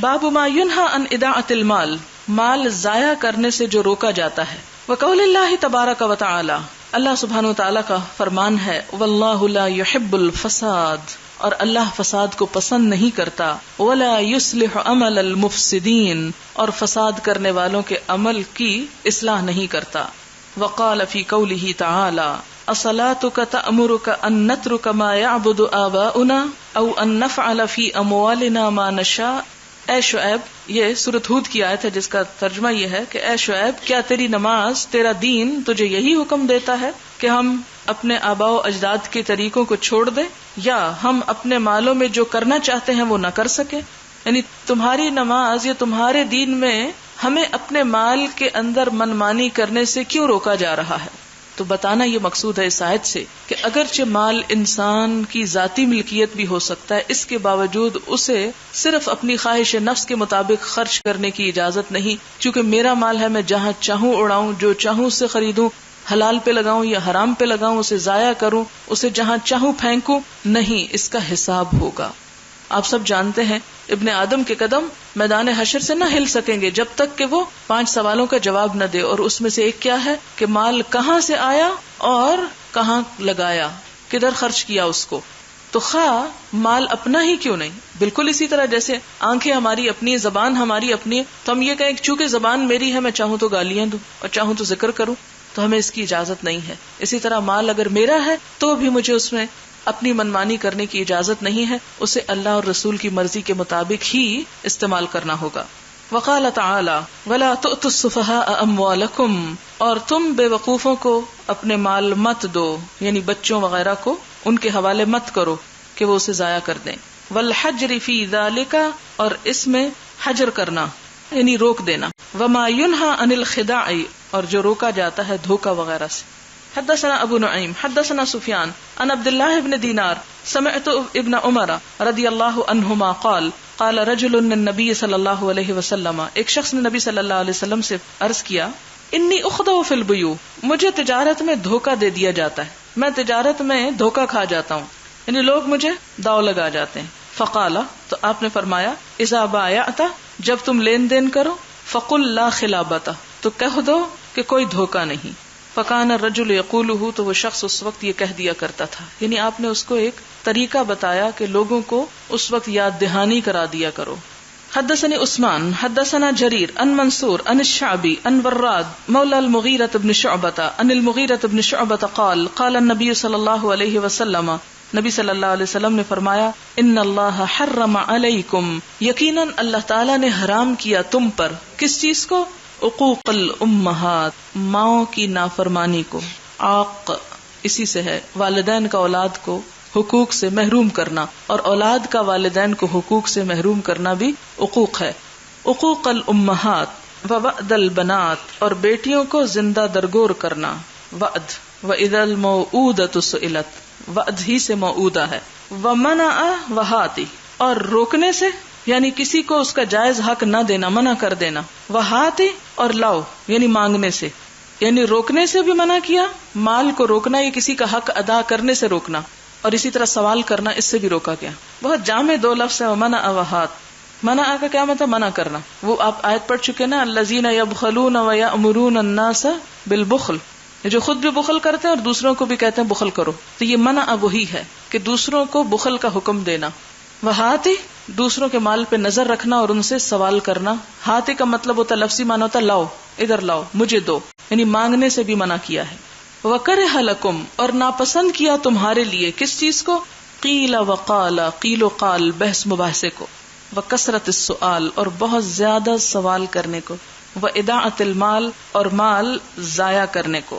باب ما ینہا عن اضاعۃ المال، مال ضائع کرنے سے جو روکا جاتا ہے. وقول اللہ تبارک و تعالی، اللہ سبحانہ و تعالی کا فرمان ہے، واللہ لا يحب الفساد، اور اللہ فساد کو پسند نہیں کرتا، ولا يصلح عمل المفسدین، اور فساد کرنے والوں کے عمل کی اصلاح نہیں کرتا. وقال فی قولہ تعالی اصلاتک تأمرک ان نترک ما یعبد آباؤنا او ان نفعل فی اموالنا ما نشاء. اے شعیب، یہ سورۃ ہود کی آیت ہے جس کا ترجمہ یہ ہے کہ اے شعیب، کیا تیری نماز، تیرا دین تجھے یہی حکم دیتا ہے کہ ہم اپنے آباء و اجداد کے طریقوں کو چھوڑ دیں، یا ہم اپنے مالوں میں جو کرنا چاہتے ہیں وہ نہ کر سکیں؟ یعنی تمہاری نماز یا تمہارے دین میں ہمیں اپنے مال کے اندر منمانی کرنے سے کیوں روکا جا رہا ہے؟ تو بتانا یہ مقصود ہے اس آیت سے کہ اگرچہ مال انسان کی ذاتی ملکیت بھی ہو سکتا ہے، اس کے باوجود اسے صرف اپنی خواہش نفس کے مطابق خرچ کرنے کی اجازت نہیں. چونکہ میرا مال ہے، میں جہاں چاہوں اڑاؤں، جو چاہوں اسے خریدوں، حلال پہ لگاؤں یا حرام پہ لگاؤں، اسے ضائع کروں، اسے جہاں چاہوں پھینکوں، نہیں، اس کا حساب ہوگا. آپ سب جانتے ہیں ابن آدم کے قدم میدان حشر سے نہ ہل سکیں گے جب تک کہ وہ 5 سوالوں کا جواب نہ دے، اور اس میں سے ایک کیا ہے کہ مال کہاں سے آیا اور کہاں لگایا، کدھر خرچ کیا اس کو. تو خواہ مال اپنا ہی کیوں نہیں، بالکل اسی طرح جیسے آنکھیں ہماری اپنی، زبان ہماری اپنی، تو ہم یہ کہیں کہ چونکہ زبان میری ہے، میں چاہوں تو گالیاں دوں اور چاہوں تو ذکر کروں، تو ہمیں اس کی اجازت نہیں ہے. اسی طرح مال اگر میرا ہے تو بھی مجھے اس میں اپنی منمانی کرنے کی اجازت نہیں ہے، اسے اللہ اور رسول کی مرضی کے مطابق ہی استعمال کرنا ہوگا. وقال تعالی ولا تؤتوا السفهاء اموالکم، اور تم بے وقوفوں کو اپنے مال مت دو، یعنی بچوں وغیرہ کو ان کے حوالے مت کرو کہ وہ اسے ضائع کر دیں. والحجر فی ذالک، اور اس میں حجر کرنا یعنی روک دینا. وما ینہا عن الخداع، اور جو روکا جاتا ہے دھوکہ وغیرہ سے. حدثنا ابو نعیم حدثنا سفیان عن عبد اللہ بن دینار سمعت ابن عمر رضی اللہ عنہما قال قال رجل النبی صلی اللہ علیہ وسلم، ایک شخص نے نبی صلی اللہ علیہ وسلم سے عرض کیا، انی اخدع فی البیوع، مجھے تجارت میں دھوکہ دے دیا جاتا ہے، میں تجارت میں دھوکہ کھا جاتا ہوں، یعنی لوگ مجھے داؤ لگا جاتے ہیں. فقال، تو آپ نے فرمایا، اذا بایعت، جب تم لین دین کرو، فقل لا خلابۃ، تو کہہ دو کہ کوئی دھوکہ نہیں. فکان الرجل یقولہ، تو وہ شخص اس وقت یہ کہہ دیا کرتا تھا، یعنی آپ نے اس کو ایک طریقہ بتایا کہ لوگوں کو اس وقت یاد دہانی کرا دیا کرو. حدثني عثمان حدثنا جرير عن منصور عن الشعبي عن وراد مولى المغيرة بن شعبة عن المغيرة بن شعبة قال قال النبي صلى الله عليه وسلم، نبی صلی اللہ علیہ وسلم نے فرمایا، ان اللہ حرم علیکم، یقیناً اللہ تعالیٰ نے حرام کیا تم پر، کس چیز کو؟ عقوق الامہات، ماؤں کی نافرمانی کو. عاق اسی سے ہے، والدین کا اولاد کو حقوق سے محروم کرنا، اور اولاد کا والدین کو حقوق سے محروم کرنا بھی عقوق ہے. عقوق الامہات ووعد البنات، اور بیٹیوں کو زندہ درگور کرنا. وعد وَإِذَا الْمَوْعُودَةُ سُئِلَتْ، وعد ہی سے موعودہ ہے. وَمَنَعَ وَهَاتِ، اور روکنے سے یعنی کسی کو اس کا جائز حق نہ دینا، منع کر دینا. وَهَاتِ، اور لاؤ یعنی مانگنے سے، یعنی روکنے سے بھی منع کیا، مال کو روکنا یا کسی کا حق ادا کرنے سے روکنا، اور اسی طرح سوال کرنا، اس سے بھی روکا گیا. بہت جامع 2 لفظ ہیں، وَمَنَعَ وَهَاتِ. منع کا کیا مطلب؟ منع کرنا. وہ آپ آیت پڑھ چکے نا، الَّذِينَ يَبْخَلُونَ وَيَأْمُرُونَ النَّاسَ بِالْبُخْلِ، جو خود بھی بخل کرتے ہیں اور دوسروں کو بھی کہتے ہیں بخل کرو. تو یہ منع وہی ہے کہ دوسروں کو بخل کا حکم دینا. وَهَاتِ، دوسروں کے مال پہ نظر رکھنا اور ان سے سوال کرنا. ہاتھ کا مطلب ہوتا ہے، لفظی معنی ہوتا ہے لاؤ، ادھر لاؤ، مجھے دو، یعنی مانگنے سے بھی منع کیا ہے. وَكَرِهَ لَكُمْ، اور ناپسند کیا تمہارے لیے، کس چیز کو؟ قیل وقال، قیل و قال، بحث مباحثے کو. وَكَثْرَةِ السُّؤَال، اور بہت زیادہ سوال کرنے کو. وَإِضَاعَةِ الْمَال، اور مال ضائع کرنے کو.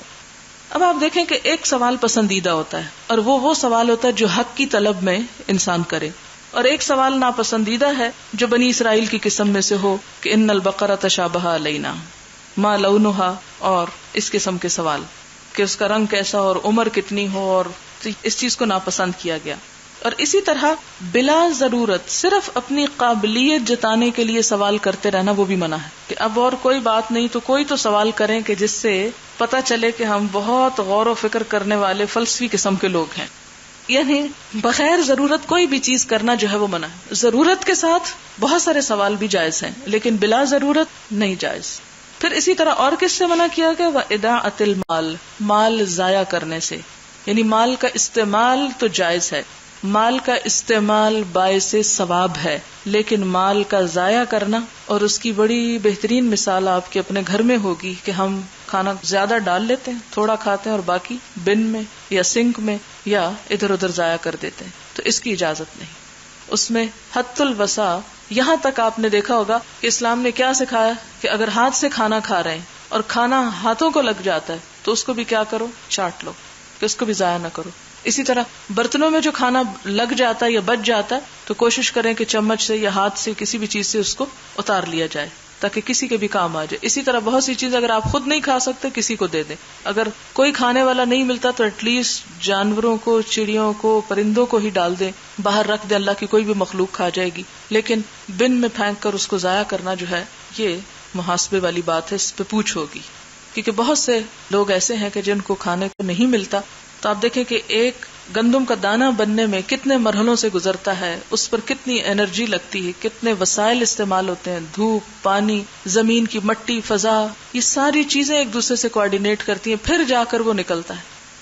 اب آپ دیکھیں کہ ایک سوال پسندیدہ ہوتا ہے اور وہ سوال ہوتا ہے جو حق کی طلب میں انسان کرے، اور ایک سوال ناپسندیدہ ہے جو بنی اسرائیل کی قسم میں سے ہو کہ ان البقرہ تشابہ علینا ما لونہا، اور اس قسم کے سوال کہ اس کا رنگ کیسا اور عمر کتنی ہو، اور اس چیز کو ناپسند کیا گیا. اور اسی طرح بلا ضرورت صرف اپنی قابلیت جتانے کے لیے سوال کرتے رہنا وہ بھی منع ہے کہ اب اور کوئی بات نہیں تو کوئی تو سوال کریں کہ جس سے پتہ چلے کہ ہم بہت غور و فکر کرنے والے فلسفی قسم کے لوگ ہیں. یعنی بغیر ضرورت کوئی بھی چیز کرنا جو ہے وہ منع ہے. ضرورت کے ساتھ بہت سارے سوال بھی جائز ہیں لیکن بلا ضرورت نہیں جائز. پھر اسی طرح اور کس سے منع کیا گیا؟ وَإِضَاعَةِ الْمَالِ، مال ضائع کرنے سے. یعنی مال کا استعمال تو جائز ہے، مال کا استعمال باعث ثواب ہے، لیکن مال کا ضائع کرنا، اور اس کی بڑی بہترین مثال آپ کے اپنے گھر میں ہوگی کہ ہم کھانا زیادہ ڈال لیتے ہیں، تھوڑا کھاتے ہیں اور باقی بن میں یا سنک میں یا ادھر ادھر ضائع کر دیتے ہیں. تو اس کی اجازت نہیں. اس میں حد الوسع. یہاں تک آپ نے دیکھا ہوگا کہ اسلام نے کیا سکھایا کہ اگر ہاتھ سے کھانا کھا رہے ہیں اور کھانا ہاتھوں کو لگ جاتا ہے تو اس کو بھی کیا کرو؟ چاٹ لو، کہ اس کو بھی ضائع نہ کرو. اسی طرح برتنوں میں جو کھانا لگ جاتا ہے یا بچ جاتا ہے تو کوشش کریں کہ چمچ سے یا ہاتھ سے کسی بھی چیز سے اس کو اتار لیا جائے تاکہ کسی کے بھی کام آ جائے. اسی طرح بہت سی چیزیں اگر آپ خود نہیں کھا سکتے کسی کو دے دیں. اگر کوئی کھانے والا نہیں ملتا تو ایٹ لیسٹ جانوروں کو، چڑیوں کو، پرندوں کو ہی ڈال دیں، باہر رکھ دیں، اللہ کی کوئی بھی مخلوق کھا جائے گی. لیکن بن میں پھینک کر اس کو ضائع کرنا جو ہے یہ محاسبے والی بات ہے، اس پہ پوچھ ہوگی. کیونکہ بہت سے لوگ ایسے ہیں کہ جن کو کھانے کو نہیں ملتا. تو آپ دیکھیں کہ ایک گندم کا دانہ بننے میں کتنے مرحلوں سے گزرتا ہے، اس پر کتنی انرجی لگتی ہے، کتنے وسائل استعمال ہوتے ہیں، دھوپ، پانی، زمین کی مٹی، فضا، یہ ساری چیزیں ایک دوسرے سے کوآرڈینیٹ کرتی ہیں، پھر جا کر وہ نکلتا ہے.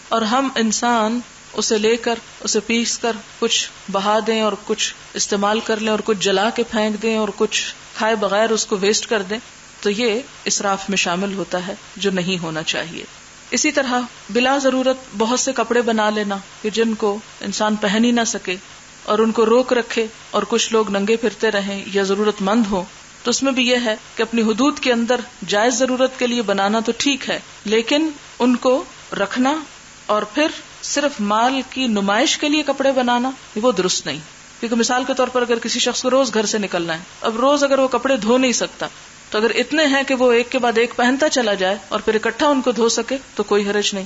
اور ہم انسان اسے لے کر، اسے پیس کر کچھ بہا دیں اور کچھ استعمال کر لیں اور کچھ جلا کے پھینک دیں اور کچھ کھائے بغیر اس کو ویسٹ کر دیں، تو یہ اسراف میں شامل ہوتا ہے جو نہیں ہونا چاہیے. اسی طرح بلا ضرورت بہت سے کپڑے بنا لینا کہ جن کو انسان پہن ہی نہ سکے اور ان کو روک رکھے اور کچھ لوگ ننگے پھرتے رہیں یا ضرورت مند ہو. تو اس میں بھی یہ ہے کہ اپنی حدود کے اندر جائز ضرورت کے لیے بنانا تو ٹھیک ہے، لیکن ان کو رکھنا اور پھر صرف مال کی نمائش کے لیے کپڑے بنانا وہ درست نہیں. کیونکہ مثال کے طور پر اگر کسی شخص کو روز گھر سے نکلنا ہے، اب روز اگر وہ کپڑے دھو نہیں سکتا تو اگر اتنے ہیں کہ وہ ایک کے بعد ایک پہنتا چلا جائے اور پھر اکٹھا ان کو دھو سکے تو کوئی حرج نہیں،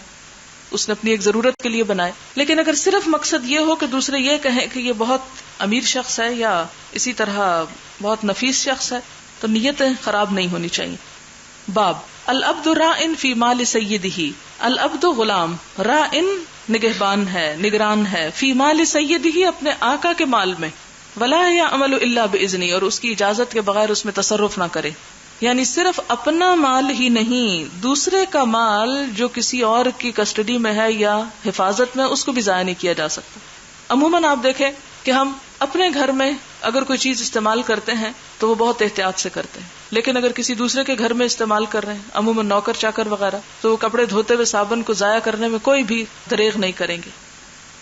اس نے اپنی ایک ضرورت کے لیے بنائے. لیکن اگر صرف مقصد یہ ہو کہ دوسرے یہ کہیں کہ یہ بہت امیر شخص ہے یا اسی طرح بہت نفیس شخص ہے تو نیتیں خراب نہیں ہونی چاہیے. باب العبد راعٍ فی مال سیدہ. العبد غلام، راعٍ نگہبان ہے، نگران ہے، فی مال سیدہ اپنے آقا کے مال میں، ولا یعمل الا باذنہ اور اس کی اجازت کے بغیر اس میں تصرف نہ کرے. یعنی صرف اپنا مال ہی نہیں، دوسرے کا مال جو کسی اور کی کسٹڈی میں ہے یا حفاظت میں، اس کو بھی ضائع نہیں کیا جا سکتا. عموماً آپ دیکھیں کہ ہم اپنے گھر میں اگر کوئی چیز استعمال کرتے ہیں تو وہ بہت احتیاط سے کرتے ہیں، لیکن اگر کسی دوسرے کے گھر میں استعمال کر رہے ہیں، عموماً نوکر چاکر وغیرہ، تو وہ کپڑے دھوتے ہوئے صابن کو ضائع کرنے میں کوئی بھی دریغ نہیں کریں گے.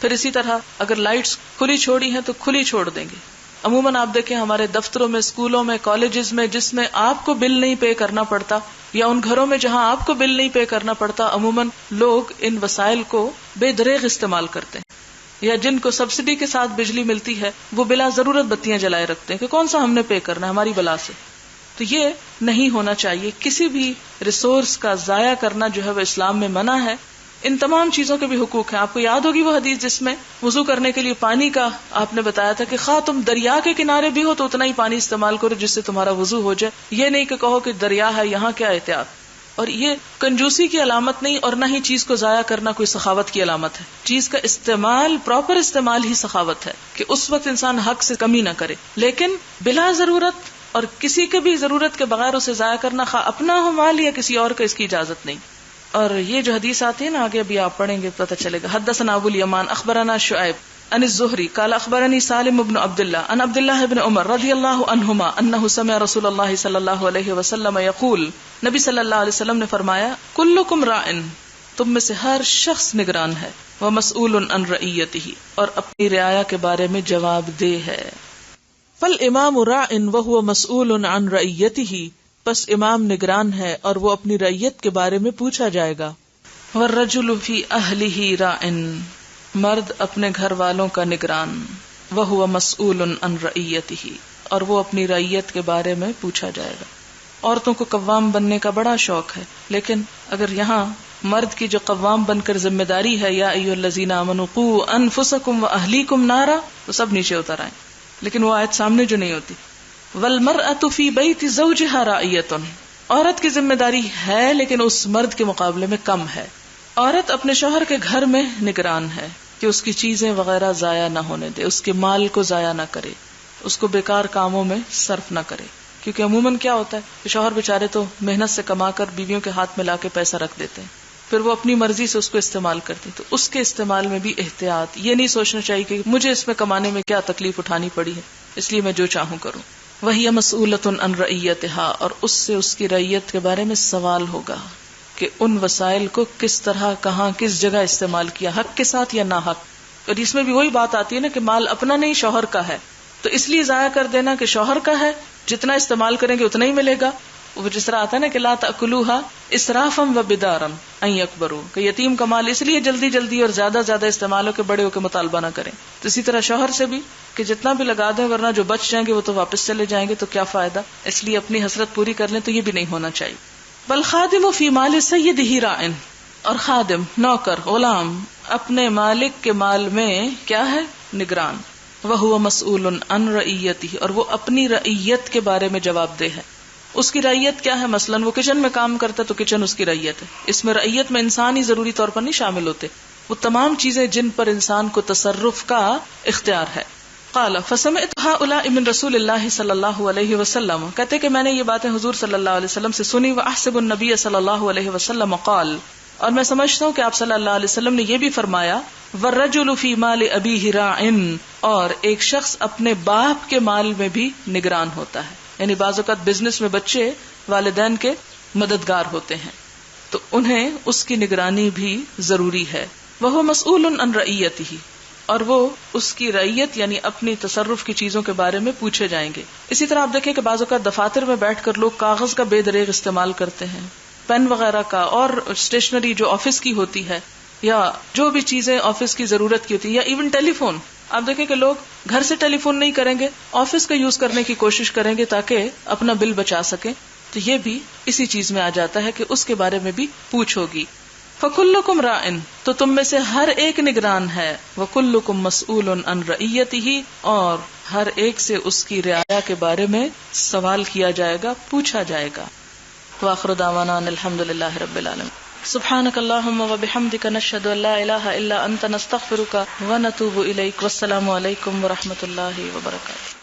پھر اسی طرح اگر لائٹس کھلی چھوڑی ہیں تو کھلی چھوڑ دیں گے. عموماً آپ دیکھیں ہمارے دفتروں میں، اسکولوں میں، کالجز میں جس میں آپ کو بل نہیں پے کرنا پڑتا، یا ان گھروں میں جہاں آپ کو بل نہیں پے کرنا پڑتا، عموماً لوگ ان وسائل کو بے دریغ استعمال کرتے ہیں. یا جن کو سبسڈی کے ساتھ بجلی ملتی ہے وہ بلا ضرورت بتیاں جلائے رکھتے ہیں کہ کون سا ہم نے پے کرنا ہے ہماری بلا سے. تو یہ نہیں ہونا چاہیے. کسی بھی ریسورس کا ضائع کرنا جو ہے وہ اسلام میں منع ہے. ان تمام چیزوں کے بھی حقوق ہیں. آپ کو یاد ہوگی وہ حدیث جس میں وضو کرنے کے لیے پانی کا آپ نے بتایا تھا کہ خواہ تم دریا کے کنارے بھی ہو تو اتنا ہی پانی استعمال کرو جس سے تمہارا وضو ہو جائے. یہ نہیں کہ کہو کہ دریا ہے یہاں کیا احتیاط. اور یہ کنجوسی کی علامت نہیں اور نہ ہی چیز کو ضائع کرنا کوئی سخاوت کی علامت ہے. چیز کا استعمال، پراپر استعمال ہی سخاوت ہے کہ اس وقت انسان حق سے کمی نہ کرے. لیکن بلا ضرورت اور کسی کے بھی ضرورت کے بغیر اسے ضائع کرنا، خواہ اپنا ہو مال یا کسی اور کا، اس کی اجازت نہیں. اور یہ جو حدیث آتی ہے نا آگے ابھی آپ پڑھیں گے پتہ چلے گا. حدثنا ابو الیمان اخبرنا شعیب عن الزہری قال اخبرنی سالم بن عبد اللہ عن عبد اللہ بن عمر رضی اللہ عنہما انہ سمع رسول اللہ صلی اللہ علیہ وسلم یقول، نبی صلی اللہ علیہ وسلم نے فرمایا، کلکم راعٍ، تم میں سے ہر شخص نگران ہے، ومسئول عن رعیتہ، اور اپنی رعایا کے بارے میں جواب دہ ہے. فالامام راعٍ وہو مسئول عن رعیتہ، بس امام نگران ہے اور وہ اپنی رعیت کے بارے میں پوچھا جائے گا. والرجل فی اہلہ راعٍ، مرد اپنے گھر والوں کا نگران، وہو مسئول عن رعیتہ، اور وہ اپنی رعیت کے بارے میں پوچھا جائے گا. عورتوں کو قوام بننے کا بڑا شوق ہے، لیکن اگر یہاں مرد کی جو قوام بن کر ذمہ داری ہے، یا ایھا الذین آمنوا قوا انفسکم واہلیکم نارا، تو سب نیچے اتر آئیں. لیکن وہ آیت سامنے جو نہیں ہوتی. والمرأة فی بیت زوجها راعیۃ، عورت کی ذمہ داری ہے لیکن اس مرد کے مقابلے میں کم ہے. عورت اپنے شوہر کے گھر میں نگران ہے، کہ اس کی چیزیں وغیرہ ضائع نہ ہونے دے، اس کے مال کو ضائع نہ کرے، اس کو بیکار کاموں میں صرف نہ کرے. کیونکہ عموماً کیا ہوتا ہے کہ شوہر بیچارے تو محنت سے کما کر بیویوں کے ہاتھ میں لا کے پیسہ رکھ دیتے ہیں، پھر وہ اپنی مرضی سے اس کو استعمال کرتے ہیں. تو اس کے استعمال میں بھی احتیاط. یہ نہیں سوچنا چاہیے کہ مجھے اس میں کمانے میں کیا تکلیف اٹھانی پڑی ہے اس لیے میں جو چاہوں کروں. وہی مسئولۃ عن رعیتہا، اور اس سے اس کی رعیت کے بارے میں سوال ہوگا کہ ان وسائل کو کس طرح، کہاں، کس جگہ استعمال کیا، حق کے ساتھ یا ناحق. اور اس میں بھی وہی بات آتی ہے نا کہ مال اپنا نہیں شوہر کا ہے، تو اس لیے ضائع کر دینا کہ شوہر کا ہے، جتنا استعمال کریں گے اتنا ہی ملے گا. وہ جس طرح آتا ہے نا کہ لا تأکلوہا اسرافا وبدارا ان یکبروا، کہ یتیم کا مال اس لیے جلدی جلدی اور زیادہ زیادہ استعمال ہو کے بڑے ہو کے مطالبہ نہ کریں. تو اسی طرح شوہر سے بھی کہ جتنا بھی لگا دیں ورنہ جو بچ جائیں گے وہ تو واپس چلے جائیں گے، تو کیا فائدہ. اس لیے اپنی حسرت پوری کر لیں، تو یہ بھی نہیں ہونا چاہیے. والخادم فی مال سیدہ راع، اور خادم، نوکر، غلام اپنے مالک کے مال میں کیا ہے؟ نگران. وہو مسئول عن رعیتہ، اور وہ اپنی رعیت کے بارے میں جواب دہ ہے. اس کی رعیت کیا ہے؟ مثلاً وہ کچن میں کام کرتا ہے تو کچن اس کی رعیت ہے. اس میں رعیت میں انسان ہی ضروری طور پر نہیں شامل ہوتے، وہ تمام چیزیں جن پر انسان کو تصرف کا اختیار ہے. قال فسمعت هؤلاء من رسول اللہ صلی اللہ علیہ وسلم، کہتے کہ میں نے یہ باتیں حضور صلی اللہ علیہ وسلم سے سنی. واحسب النبی صلی اللہ علیہ وسلم قال، اور میں سمجھتا ہوں کہ آپ صلی اللہ علیہ وسلم نے یہ بھی فرمایا. والرجل فی مال ابیہ راع، اور ایک شخص اپنے باپ کے مال میں بھی نگران ہوتا ہے. یعنی بعض اوقات بزنس میں بچے والدین کے مددگار ہوتے ہیں تو انہیں اس کی نگرانی بھی ضروری ہے. وہ مسئول عن رعیتہ، اور وہ اس کی رعیت یعنی اپنی تصرف کی چیزوں کے بارے میں پوچھے جائیں گے. اسی طرح آپ دیکھیں کہ بعض اوقات دفاتر میں بیٹھ کر لوگ کاغذ کا بے دریغ استعمال کرتے ہیں، پین وغیرہ کا، اور اسٹیشنری جو آفس کی ہوتی ہے یا جو بھی چیزیں آفس کی ضرورت کی ہوتی ہے، یا ایون ٹیلی فون. آپ دیکھیں کہ لوگ گھر سے ٹیلی فون نہیں کریں گے، آفس کا یوز کرنے کی کوشش کریں گے تاکہ اپنا بل بچا سکیں. تو یہ بھی اسی چیز میں آ جاتا ہے کہ اس کے بارے میں بھی پوچھ ہوگی. فَكُلُّكُمْ رَاعٍ، تو تم میں سے ہر ایک نگران ہے. وَكُلُّكُمْ مَسْئُولٌ عَنْ رَعِيَّتِهِ، اور ہر ایک سے اس کی رعایا کے بارے میں سوال کیا جائے گا، پوچھا جائے گا. وآخر دعوانا ان الحمد للہ رب العالمین. سبحانک اللہم وبحمدک، نشہد ان لا الہ الا انت، نستغفرک ونتوب الیک. والسلام علیکم ورحمۃ اللہ وبرکاتہ.